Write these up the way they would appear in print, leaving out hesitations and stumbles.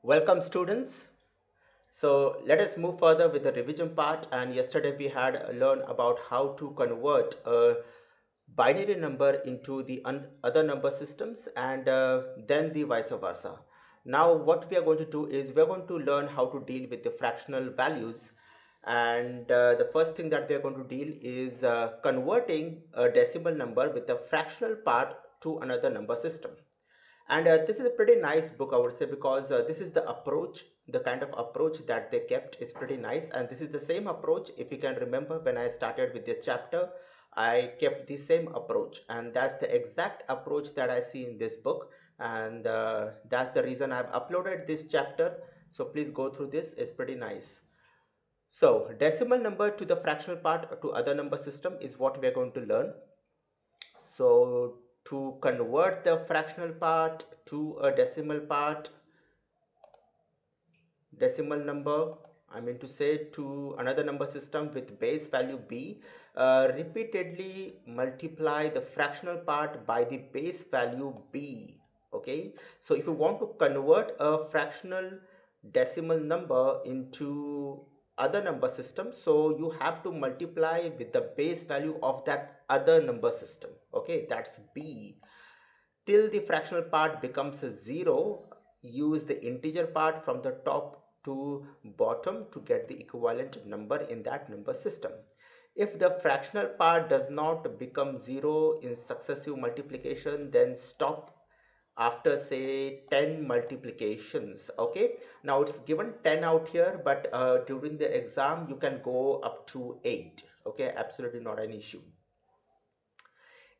Welcome students. So let us move further with the revision part, and yesterday we had learned about how to convert a binary number into the other number systems and then the vice versa. Now what we are going to do is we are going to learn how to deal with the fractional values, and the first thing that we are going to deal is converting a decimal number with the fractional part to another number system. And this is a pretty nice book, I would say, because this is the approach, the kind of approach that they kept is pretty nice. And this is the same approach, if you can remember, when I started with the chapter, I kept the same approach. And that's the exact approach that I see in this book. And that's the reason I've uploaded this chapter. So please go through this, it's pretty nice. So decimal number to the fractional part to other number system is what we're going to learn. So to convert the fractional part to a decimal number, I mean to say to another number system with base value b, repeatedly multiply the fractional part by the base value b. Okay, so if you want to convert a fractional decimal number into other number system, so you have to multiply with the base value of that other number system. Okay, that's b till the fractional part becomes a 0. Use the integer part from the top to bottom to get the equivalent number in that number system. If the fractional part does not become 0 in successive multiplication, then stop after say 10 multiplications. Okay, now it's given 10 out here, but during the exam you can go up to 8. Okay, absolutely not an issue.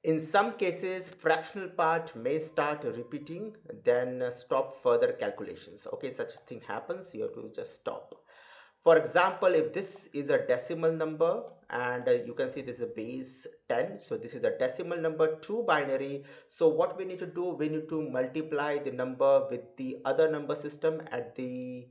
In some cases, fractional part may start repeating, then stop further calculations. Okay, such a thing happens, you have to just stop. For example, if this is a decimal number and you can see this is a base 10, so this is a decimal number to binary. So what we need to do, we need to multiply the number with the other number system at the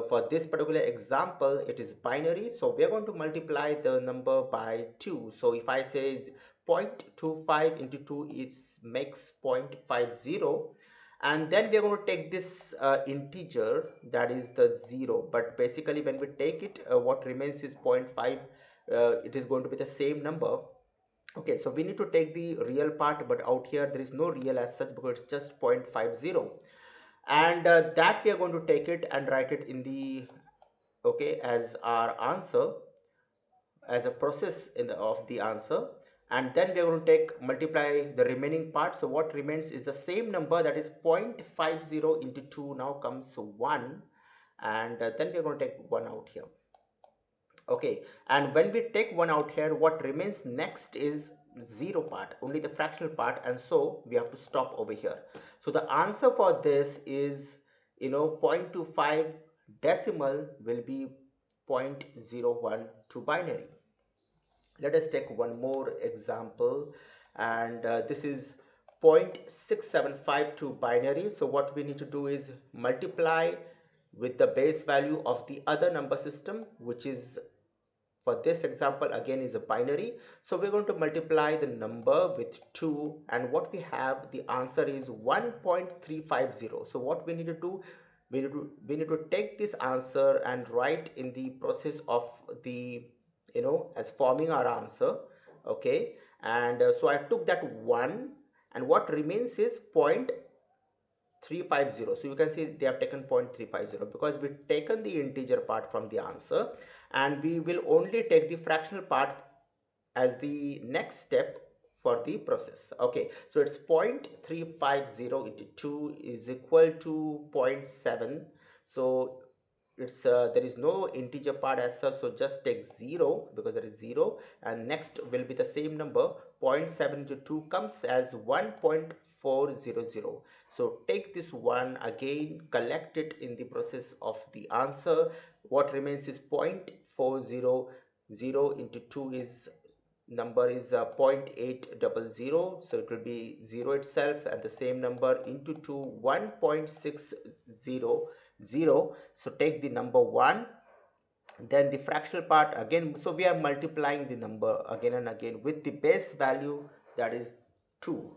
for this particular example it is binary, so we are going to multiply the number by 2. So if I say 0.25 into 2, it makes 0.50, and then we are going to take this integer, that is the 0, but basically when we take it, what remains is 0.5. It is going to be the same number. Okay, so we need to take the real part, but out here there is no real as such because it's just 0.50, and that we are going to take it and write it in the, okay, as our answer, as a process in of the answer. And then we are going to take multiply the remaining part, so what remains is the same number, that is 0.50 into 2 now comes 1, and then we are going to take 1 out here. Okay, and when we take 1 out here, what remains next is 0 part, only the fractional part, and so we have to stop over here. So the answer for this is, 0.25 decimal will be 0.01 to binary. Let us take one more example, and this is 0.675 to binary. So what we need to do is multiply with the base value of the other number system, which is, for this example again, is a binary. So we're going to multiply the number with 2, and what we have, the answer is 1.350. So what we need to do, we need to take this answer and write in the process of the, as forming our answer. Okay, and so I took that 1, and what remains is 0.350. So you can see they have taken 0.350 because we've taken the integer part from the answer, and we will only take the fractional part as the next step for the process. Okay, so it's 0.350 into 2 is equal to zero point 0.7. So it's there is no integer part as such, so just take 0 because there is 0, and next will be the same number. 0.7 into 2 comes as 1.400. so take this one again, collect it in the process of the answer. What remains is 0.400 into 2 is, number is 0.800, so it will be 0 itself, and the same number into 2, 1.600. So take the number 1, then the fractional part again, so we are multiplying the number again and again with the base value, that is 2,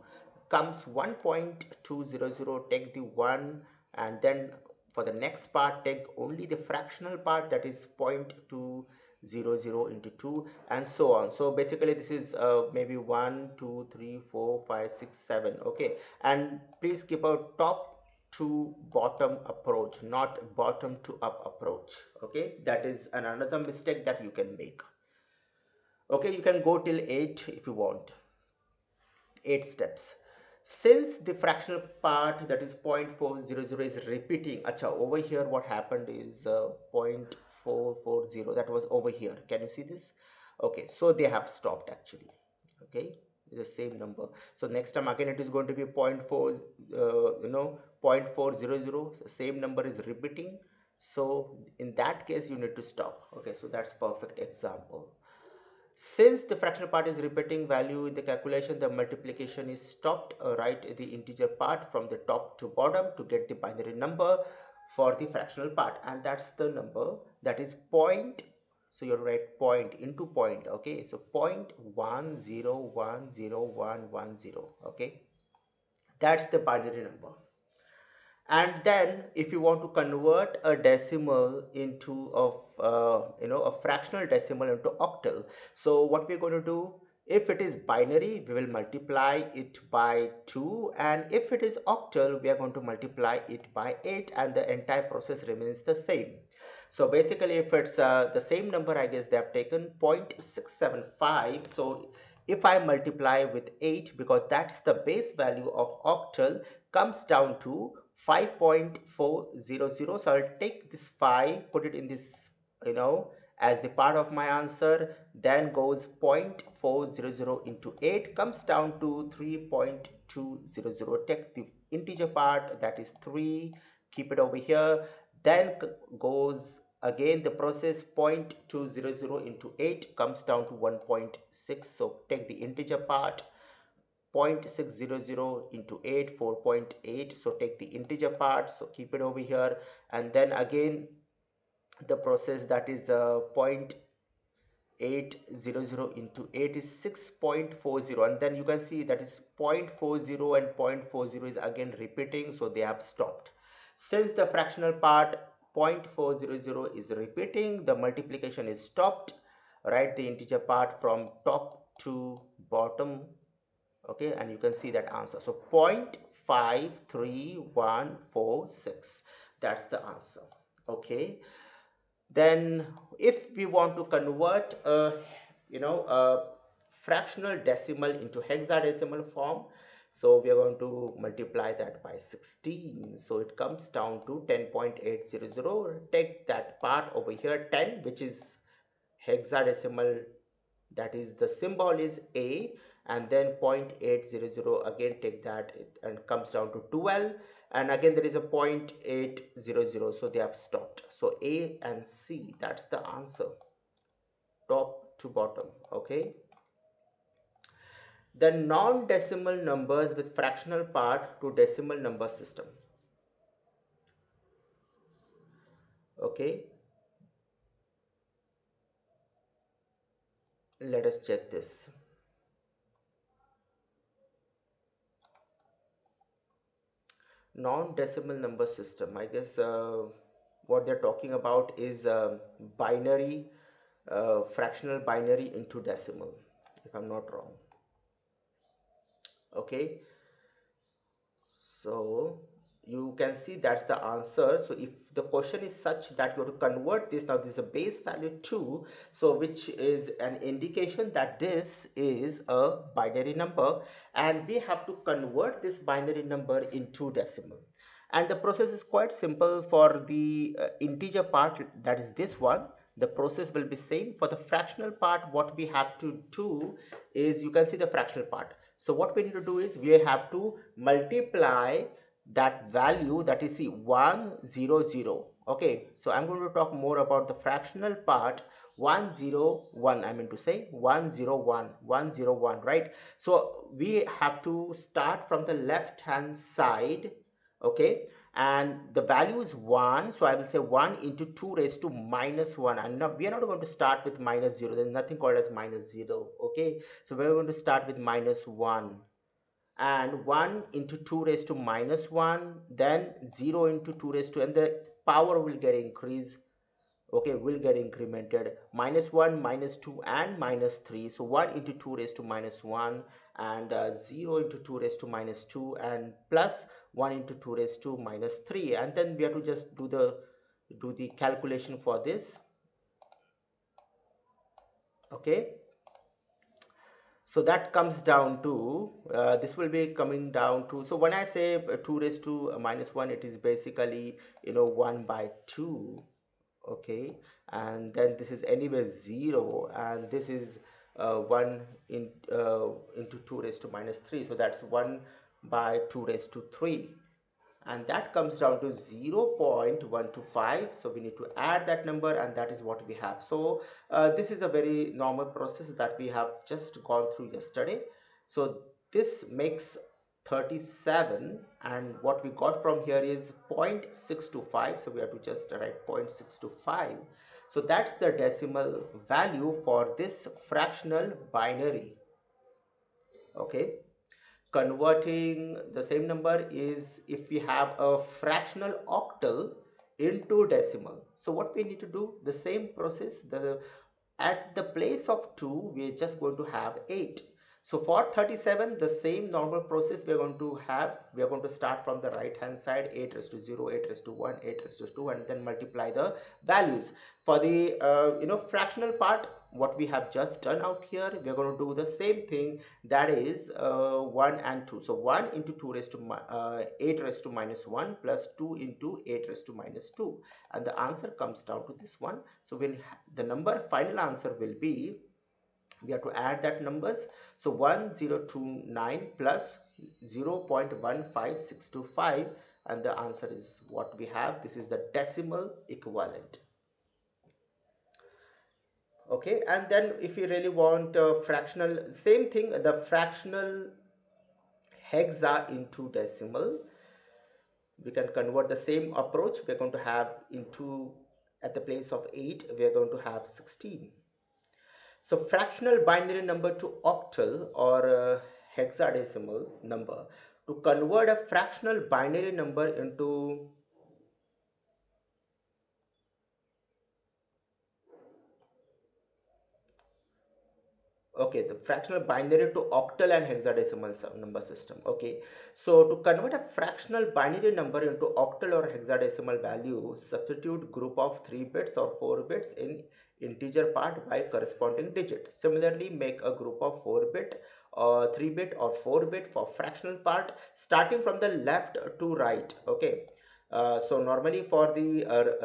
comes 1.200. Take the 1, and then For the next part, take only the fractional part, that is 0.200 into 2, and so on. So basically this is maybe 1 2 3 4 5 6 7. Okay, and please keep a top to bottom approach, not bottom to up approach. Okay, that is another mistake that you can make. Okay, you can go till 8 if you want. 8 steps. Since the fractional part, that is 0.400, is repeating, acha, over here what happened is 0.440, that was over here. Can you see this? Okay, so they have stopped actually. Okay, the same number. So next time again it is going to be 0.4, 0.400, same number is repeating. So in that case you need to stop. Okay, so that's perfect example. Since the fractional part is repeating value in the calculation, the multiplication is stopped. Write the integer part from the top to bottom to get the binary number for the fractional part, and that's the number, that is point. So you write point into point. Okay, so 0.10101110. Okay, that's the binary number. And then if you want to convert a decimal into a fractional decimal into octal, so what we're going to do, if it is binary we will multiply it by 2, and if it is octal we are going to multiply it by 8, and the entire process remains the same. So basically if it's the same number, I guess they have taken 0.675. So if I multiply with 8, because that's the base value of octal, comes down to 5.400. So I'll take this 5, put it in this, as the part of my answer, then goes 0.400 into 8, comes down to 3.200. Take the integer part, that is 3, keep it over here, then goes again the process, 0.200 into 8 comes down to 1.6. So take the integer part, 0.600 into 8, 4.8. So take the integer part, so keep it over here, and then again the process, that is 0.800 into 8 is 6.40, and then you can see that is 0.40 and 0.40 is again repeating, so they have stopped. Since the fractional part 0.400 is repeating, the multiplication is stopped. Write the integer part from top to bottom. Okay, and you can see that answer. So 0.53146, that's the answer. Okay, then if we want to convert a fractional decimal into hexadecimal form, so we are going to multiply that by 16, so it comes down to 10.800. Take that part over here, 10, which is hexadecimal, that is the symbol is A, and then 0.800, again take that, and comes down to 12, and again there is a 0.800, so they have stopped. So A and C, that's the answer, top to bottom. Okay, the non-decimal numbers with fractional part to decimal number system. Okay, let us check this. Non-decimal number system, I guess what they're talking about is binary, fractional binary into decimal, if I'm not wrong. Okay, so you can see that's the answer. So if the question is such that you have to convert this, now this is a base value 2, so which is an indication that this is a binary number, and we have to convert this binary number into decimal. And the process is quite simple. For the integer part, that is this one, the process will be same. For the fractional part, what we have to do is, you can see the fractional part, so what we need to do is we have to multiply that value, that is, see, 100. Okay, so I'm going to talk more about the fractional part. 101, I mean to say 101, 101, right? So we have to start from the left hand side. Okay, and the value is 1, so I will say 1 into 2 raised to minus 1, and now we are not going to start with minus 0. There is nothing called as minus 0. Okay, so we are going to start with minus 1, and 1 into 2 raised to minus 1, then 0 into 2 raised to, and the power will get increased, okay, will get incremented. -1, -2, and -3. So 1 into 2 raised to -1, and 0 into 2 raised to -2, and plus 1 into 2 raised to -3. And then we have to just do the calculation for this. Okay, so that comes down to this will be coming down to, so when I say 2 raised to -1, it is basically 1 by 2. Okay, and then this is anyway 0, and this is 1 into 2 raised to -3, so that's 1 by 2 raised to 3, and that comes down to 0.125. So we need to add that number, and that is what we have. So this is a very normal process that we have just gone through yesterday. So this makes 37, and what we got from here is 0.625. So we have to just write 0.625. So that's the decimal value for this fractional binary. Okay, converting the same number is if we have a fractional octal into decimal. So what we need to do, the same process, at the place of 2 we are just going to have 8. So for 37, the same normal process we are going to have. We are going to start from the right hand side, 8 raised to 0, 8 raised to 1, 8 raised to 2, and then multiply the values. For the fractional part, what we have just done out here, we are going to do the same thing, that is 1 and 2. So 1 into 2 raised to 8 raised to -1 plus 2 into 8 raised to -2, and the answer comes down to this one. So when the number final answer will be, we have to add that numbers. So 1029 plus 0.15625, and the answer is what we have. This is the decimal equivalent. Okay, and then if you really want fractional, same thing, the fractional hexa into decimal, we can convert the same approach. We're going to have into, at the place of 8 we're going to have 16. So fractional binary number to octal or hexadecimal number, to convert a fractional binary number into, okay, the fractional binary to octal and hexadecimal number system. Okay, so to convert a fractional binary number into octal or hexadecimal value, substitute group of 3 bits or 4 bits in integer part by corresponding digit. Similarly, make a group of 4 bit or 3 bit or 4 bit for fractional part, starting from the left to right. Okay, so normally for the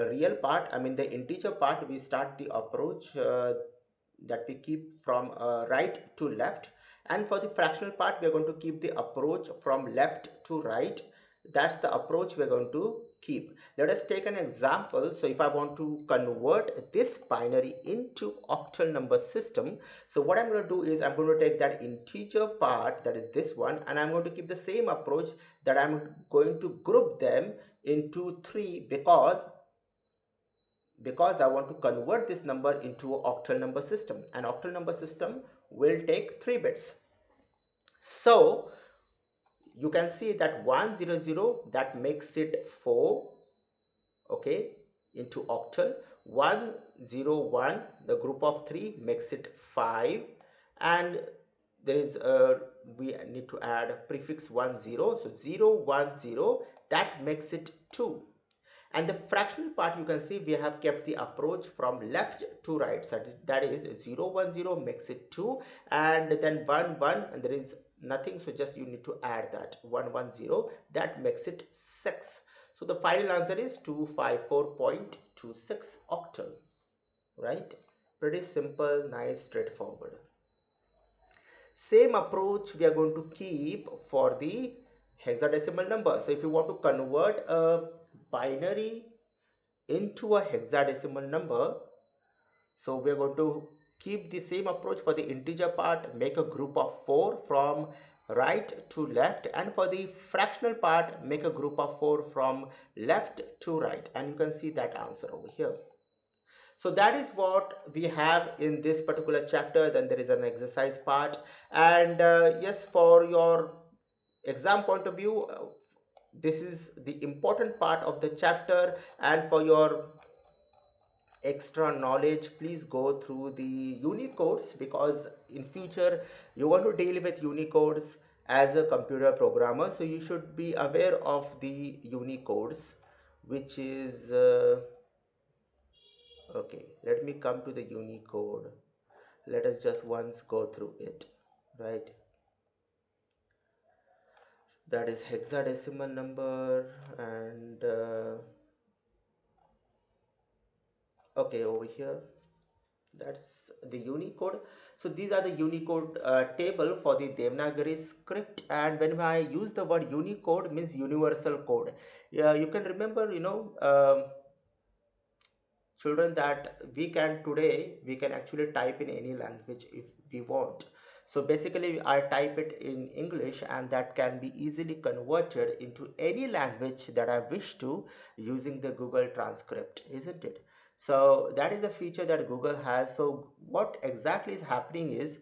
real part, I mean the integer part, we start the approach that we keep from right to left, and for the fractional part we are going to keep the approach from left to right. That's the approach we're going to keep. Let us take an example. So if I want to convert this binary into octal number system, so what I'm going to do is I'm going to take that integer part, that is this one, and I'm going to keep the same approach, that I'm going to group them into 3, because I want to convert this number into an octal number system. An octal number system will take 3 bits. So you can see that 100, that makes it 4, okay, into octal. 101, the group of 3, makes it 5, and there is we need to add prefix 10, so 010, that makes it 2. And the fractional part, you can see we have kept the approach from left to right. So that is 010 makes it 2, and then 1 and there is nothing, so just you need to add that 110, that makes it 6. So the final answer is 254.26 octal, right? Pretty simple, nice, straightforward. Same approach we are going to keep for the hexadecimal number. So if you want to convert a binary into a hexadecimal number, so we're going to keep the same approach for the integer part, make a group of 4 from right to left, and for the fractional part, make a group of 4 from left to right, and you can see that answer over here. So that is what we have in this particular chapter. Then there is an exercise part, and yes, for your exam point of view, this is the important part of the chapter, and for your extra knowledge, please go through the Unicodes, because in future you want to deal with Unicodes as a computer programmer, so you should be aware of the Unicodes, which is okay. Let me come to the Unicode. Let us just once go through it, right? That is hexadecimal number, and okay, over here, that's the Unicode. So these are the Unicode table for the Devanagari script, and when I use the word Unicode, means universal code. Yeah, you can remember, children, that we can today we can actually type in any language if we want. So basically I type it in English, and that can be easily converted into any language that I wish to, using the Google transcript, isn't it? So that is the feature that Google has. So what exactly is happening is,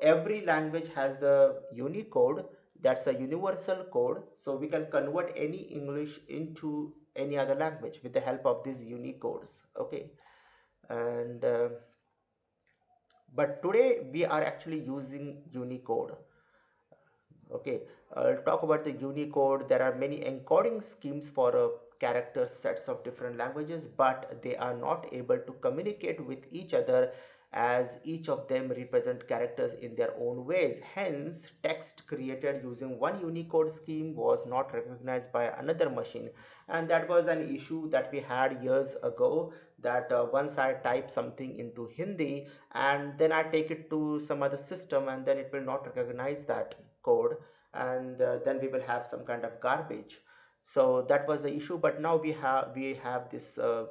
every language has the Unicode. That's a universal code, so we can convert any English into any other language with the help of these Unicodes. Okay, and but today we are actually using Unicode. Okay, I'll talk about the Unicode. There are many encoding schemes for character sets of different languages, but they are not able to communicate with each other, as each of them represent characters in their own ways. Hence, text created using one Unicode scheme was not recognized by another machine, and that was an issue that we had years ago. That once I type something into Hindi and then I take it to some other system, and then it will not recognize that code, and then we will have some kind of garbage. So that was the issue, but now we have this a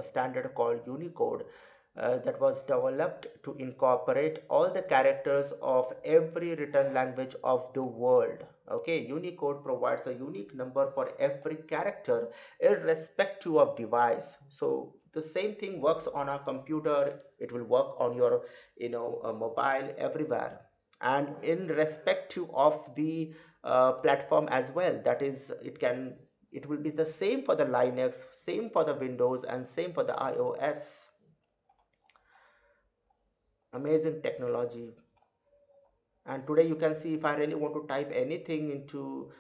standard called Unicode, that was developed to incorporate all the characters of every written language of the world. Okay, Unicode provides a unique number for every character irrespective of device. So the same thing works on a computer, it will work on your a mobile, everywhere, and in respective of the platform as well. That is, it will be the same for the Linux, same for the Windows, and same for the iOS. Amazing technology. And today you can see, if I really want to type anything into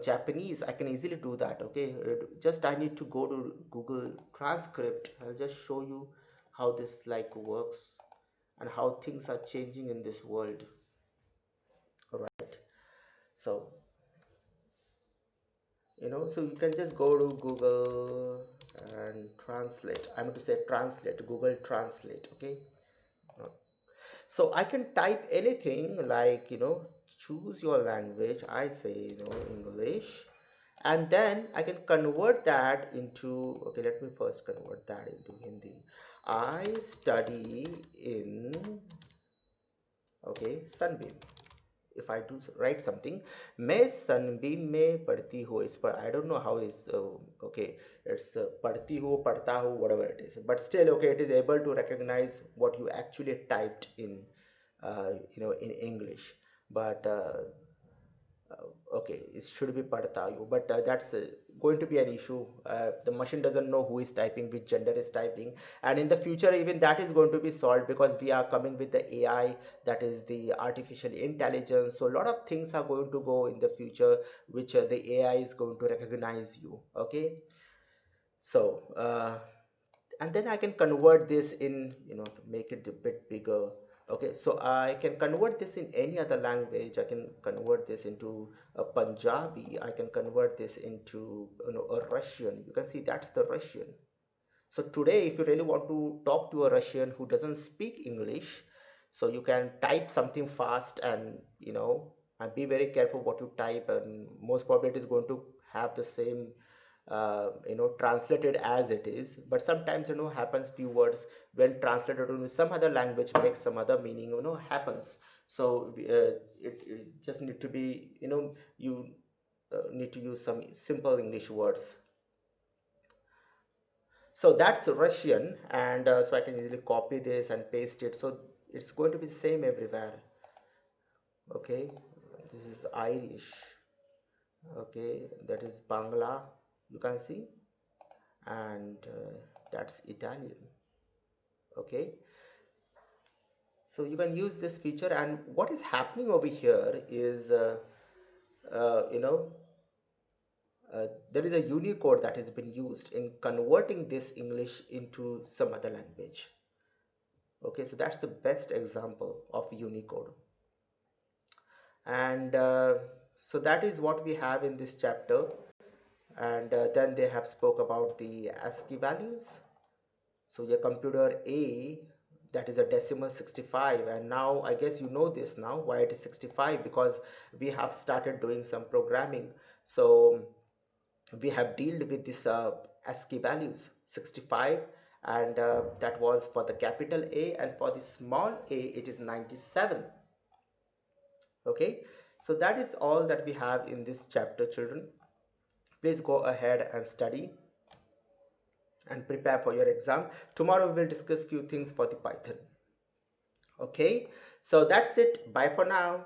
Japanese, I can easily do that. Okay, just I need to go to Google transcript. I'll just show you how this like works, and how things are changing in this world. All right, so so you can just go to Google and translate. I mean to say translate, Google Translate. Okay, so I can type anything, like choose your language. I say English, and then I can convert that into, okay, let me first convert that into Hindi. I study in, okay, Sunbeam. If I do write something, मैं sunbeam में पढ़ती हूँ, इस पर I don't know how is okay, it's पढ़ती हूँ, पढ़ता हूँ, whatever it is, but still, okay, it is able to recognize what you actually typed in in English. But okay, it should be padtayu, but that's going to be an issue. The machine doesn't know who is typing, which gender is typing, and in the future even that is going to be solved, because we are coming with the AI, that is the artificial intelligence. So a lot of things are going to go in the future, which the AI is going to recognize you. Okay, so and then I can convert this in, to make it a bit bigger. Okay, so I can convert this in any other language. I can convert this into a Punjabi. I can convert this into a Russian. You can see that's the Russian. So today, if you really want to talk to a Russian who doesn't speak English, so you can type something fast, and and be very careful what you type, and most probably it is going to have the same translated as it is. But sometimes happens few words when translated to some other language makes some other meaning happens. So it just need to be, you need to use some simple English words. So that's Russian, and so I can easily copy this and paste it. So it's going to be same everywhere. Okay, this is Irish. Okay, that is Bangla, you can see, and that's Italian. Okay, so you can use this feature, and what is happening over here is you know there is a Unicode that has been used in converting this English into some other language. Okay, so that's the best example of Unicode. And so that is what we have in this chapter. And then they have spoke about the ASCII values. So your computer A, that is a decimal 65, and now I guess you know this now why it is 65, because we have started doing some programming. So we have dealt with this ASCII values 65, and that was for the capital A, and for the small a it is 97. Okay, so that is all that we have in this chapter, children. Please go ahead and study and prepare for your exam. Tomorrow we will discuss few things for the Python. Okay, so that's it. Bye for now.